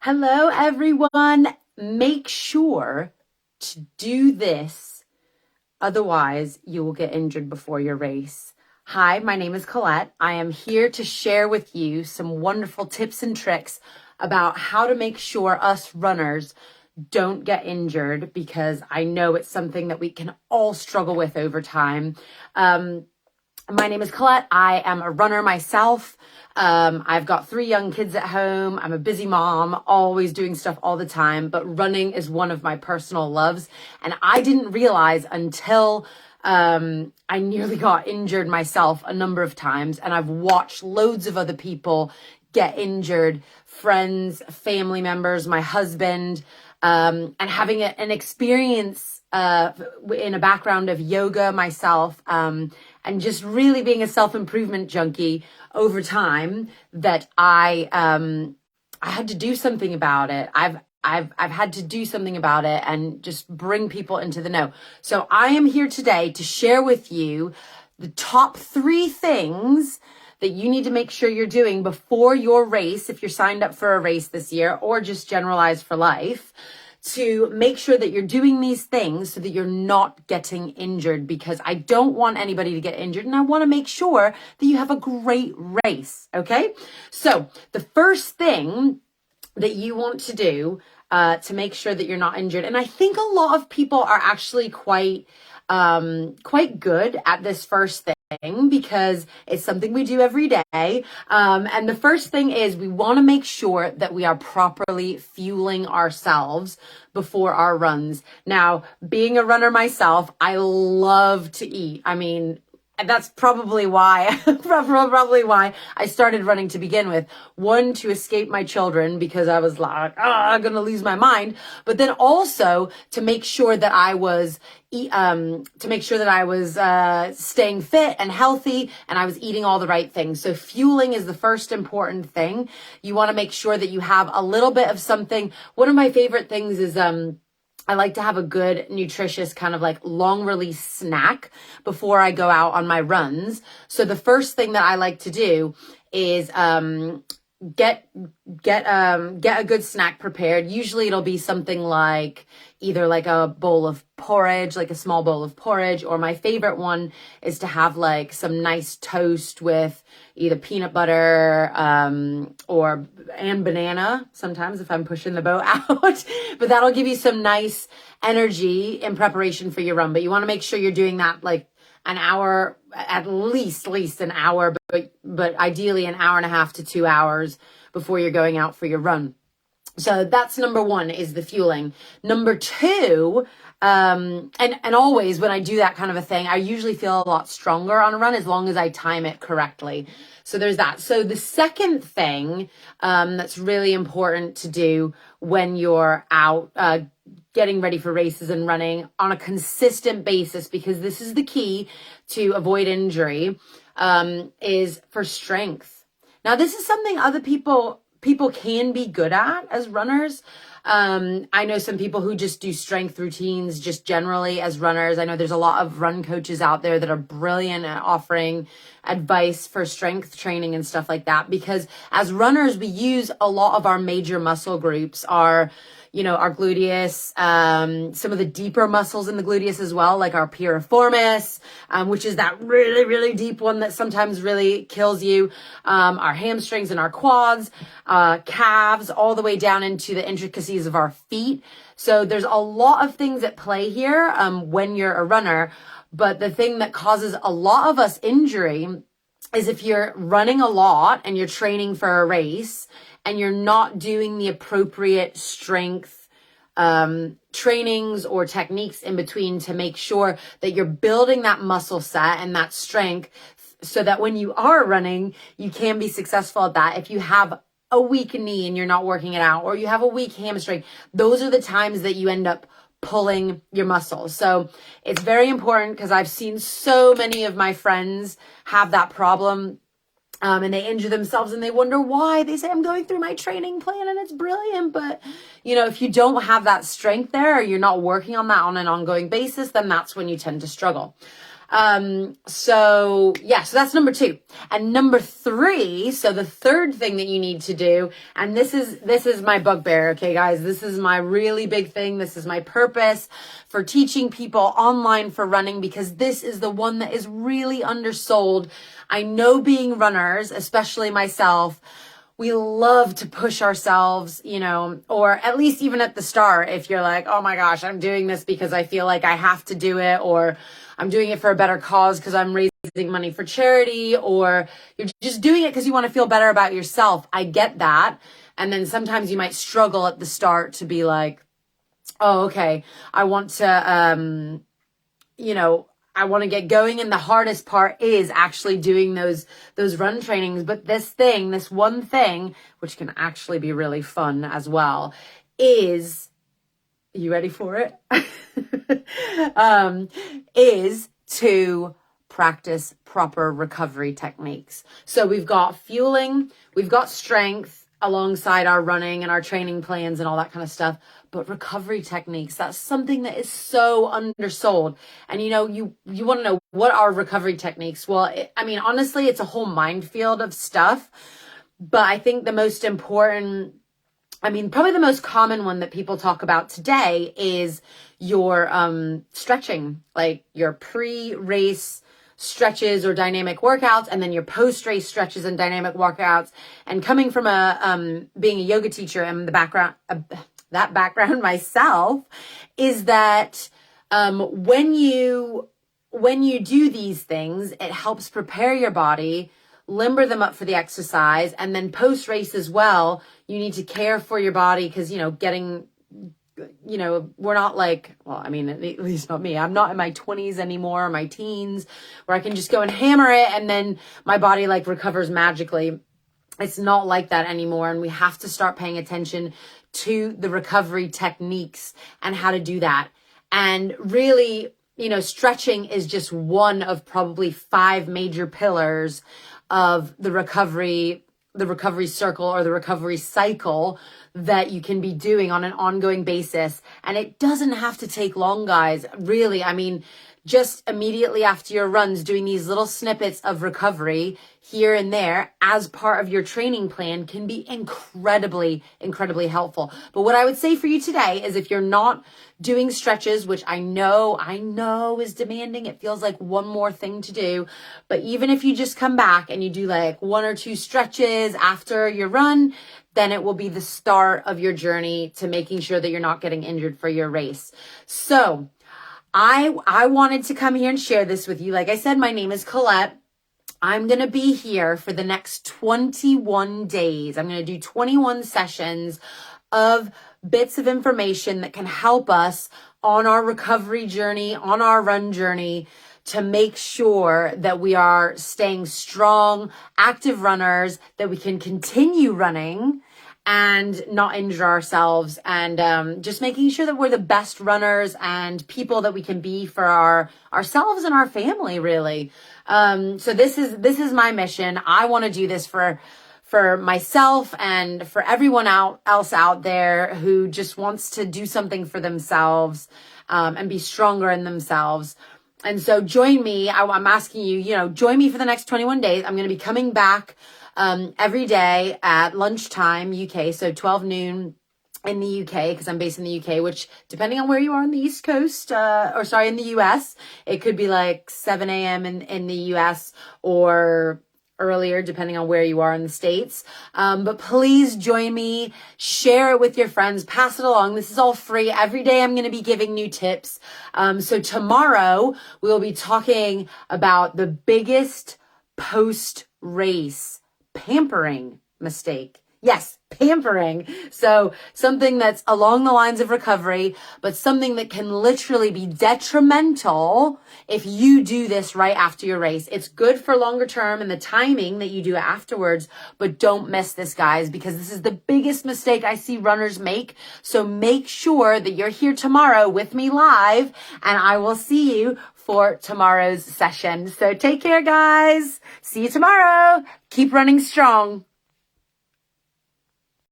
Hello, everyone. Make sure to do this. Otherwise, you will get injured before your race. Hi, my name is Colette. I am here to share with you some wonderful tips and tricks about how to make sure us runners don't get injured, because I know it's something that we can all struggle with over time. My name is Colette. I am a runner myself. I've got 3 young kids at home. I'm a busy mom, always doing stuff all the time, but running is one of my personal loves. And I didn't realize until I nearly got injured myself a number of times. And I've watched loads of other people get injured, friends, family members, my husband, and having an experience in a background of yoga myself, and just really being a self-improvement junkie over time, that I had to do something about it. I've had to do something about it and just bring people into the know. So I am here today to share with you the top 3 things that you need to make sure you're doing before your race, if you're signed up for a race this year or just generalized for life, to make sure that you're doing these things so that you're not getting injured, because I don't want anybody to get injured and I want to make sure that you have a great race. Okay. So the first thing that you want to do to make sure that you're not injured, and I think a lot of people are actually quite good at this first thing, because it's something we do every day. And the first thing is we want to make sure that we are properly fueling ourselves before our runs. Now, being a runner myself, I love to eat. I mean, that's probably why I started running to begin with. 1, to escape my children, because I was like, I'm going to lose my mind. But then also to make sure that I was staying fit and healthy, and I was eating all the right things. So fueling is the first important thing. You want to make sure that you have a little bit of something. One of my favorite things is, I like to have a good, nutritious kind of like long release snack before I go out on my runs. So the first thing that I like to do is get a good snack prepared. Usually it'll be something like either like a bowl of porridge, like a small bowl of porridge, or my favorite one is to have like some nice toast with either peanut butter and banana sometimes if I'm pushing the boat out. But that'll give you some nice energy in preparation for your run. But you want to make sure you're doing that like an hour, at least an hour, but ideally an hour and a half to 2 hours before you're going out for your run. So that's number 1, is the fueling. Number 2, and always when I do that kind of a thing, I usually feel a lot stronger on a run as long as I time it correctly. So there's that. So the second thing that's really important to do when you're out getting ready for races and running on a consistent basis, because this is the key to avoid injury, is for strength. Now, this is something other people can be good at as runners. I know some people who just do strength routines just generally as runners. I know there's a lot of run coaches out there that are brilliant at offering advice for strength training and stuff like that, because as runners, we use a lot of our major muscle groups, our gluteus, some of the deeper muscles in the gluteus as well, like our piriformis, which is that really, really deep one that sometimes really kills you, our hamstrings and our quads, calves, all the way down into the intricacies of our feet. So there's a lot of things at play here when you're a runner. But the thing that causes a lot of us injury is if you're running a lot and you're training for a race and you're not doing the appropriate strength trainings or techniques in between to make sure that you're building that muscle set and that strength, so that when you are running, you can be successful at that. If you have a weak knee and you're not working it out, or you have a weak hamstring, those are the times that you end up pulling your muscles. So it's very important, because I've seen so many of my friends have that problem. And they injure themselves and they wonder why. They say, I'm going through my training plan and it's brilliant. But, if you don't have that strength there, or you're not working on that on an ongoing basis, then that's when you tend to struggle. So that's number 2. And number 3, so the third thing that you need to do, and this is my bugbear, okay, guys? This is my really big thing. This is my purpose for teaching people online for running, because this is the one that is really undersold. I know, being runners, especially myself, we love to push ourselves, or at least even at the start, if you're like, oh my gosh, I'm doing this because I feel like I have to do it, or I'm doing it for a better cause because I'm raising money for charity, or you're just doing it because you want to feel better about yourself. I get that. And then sometimes you might struggle at the start to be like, oh, okay, I want to, I want to get going. And the hardest part is actually doing those run trainings. But this one thing, which can actually be really fun as well, is, you ready for it? Is to practice proper recovery techniques. So we've got fueling, we've got strength alongside our running and our training plans and all that kind of stuff. But recovery techniques, that's something that is so undersold. And you want to know, what are recovery techniques? Well, honestly, it's a whole minefield of stuff. But I think the most important, probably the most common one that people talk about today is your stretching, like your pre-race stretches or dynamic workouts, and then your post-race stretches and dynamic workouts. And coming from being a yoga teacher and the background, that background myself, is that when you do these things, it helps prepare your body, limber them up for the exercise. And then post-race as well, you need to care for your body, because we're not like, well, at least not me. I'm not in my 20s anymore, my teens, where I can just go and hammer it and then my body recovers magically. It's not like that anymore. And we have to start paying attention to the recovery techniques and how to do that. And really, stretching is just one of probably 5 major pillars of the recovery circle, or the recovery cycle, that you can be doing on an ongoing basis. And it doesn't have to take long, guys. Really, just immediately after your runs, doing these little snippets of recovery here and there as part of your training plan can be incredibly, incredibly helpful. But what I would say for you today is, if you're not doing stretches, which I know is demanding, it feels like one more thing to do. But even if you just come back and you do 1 or 2 stretches after your run, then it will be the start of your journey to making sure that you're not getting injured for your race. So I wanted to come here and share this with you. Like I said, my name is Colette. I'm going to be here for the next 21 days. I'm going to do 21 sessions of bits of information that can help us on our recovery journey, on our run journey, to make sure that we are staying strong, active runners, that we can continue running and not injure ourselves, and just making sure that we're the best runners and people that we can be for ourselves and our family, really. So this is my mission. I want to do this for myself and for everyone else out there who just wants to do something for themselves, and be stronger in themselves. And so join me. I'm asking you, join me for the next 21 days. I'm going to be coming back every day at lunchtime UK, so 12 noon in the UK, because I'm based in the UK, which, depending on where you are in the East Coast, in the US, it could be 7 a.m. in the US, or earlier, depending on where you are in the States. But please join me, share it with your friends, pass it along. This is all free. Every day I'm going to be giving new tips. So tomorrow we'll be talking about the biggest post-race pampering mistake. Yes, pampering. So something that's along the lines of recovery, but something that can literally be detrimental if you do this right after your race. It's good for longer term and the timing that you do it afterwards, but don't miss this, guys, because this is the biggest mistake I see runners make. So make sure that you're here tomorrow with me live, and I will see you for tomorrow's session. So take care, guys. See you tomorrow. Keep running strong.